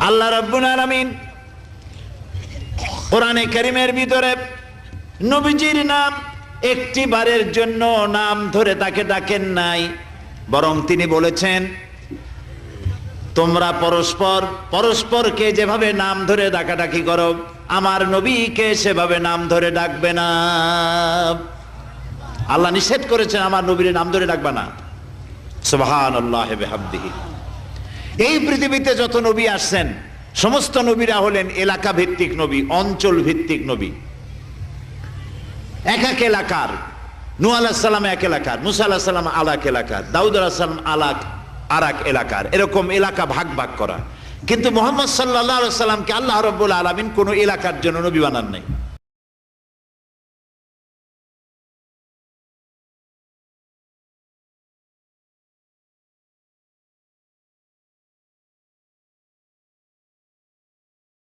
আল্লাহ রাব্বুল আলামিন কোরআনে কারীমের ভিতরে নবীজির নাম একটি বারের জন্য নাম ধরে তাকে ডাকেন নাই, বরং তিনি বলেছেন তোমরা পরস্পর পরস্পরকে যেভাবে নাম ধরে ডাকাডাকি করো আমার নবীকে সেভাবে নাম ধরে ডাকবে না। আল্লাহ নিষেধ করেছেন আমার নবীর নাম ধরে ডাকবে না। সুবহানাল্লাহি ওয়া বিহামদিহি। এই পৃথিবীতে যত নবী আসছেন সমস্ত নবীরা হলেন এলাকা ভিত্তিক নবী, অঞ্চল ভিত্তিক নবী। এক এক এলাকার, নূহ আলাইহিস সালাম এক এলাকার, মুসা আলাইহিস সালাম আলাক এলাকার, দাউদ আলাইহিস সালাম আরাক এলাকার, এরকম এলাকা ভাগ ভাগ করা। কিন্তু মুহাম্মদ সাল্লাল্লাহু আলাইহি ওয়াসাল্লামকে আল্লাহ রাব্বুল আলামিন কোন এলাকার জন্য নবী বানান নাই।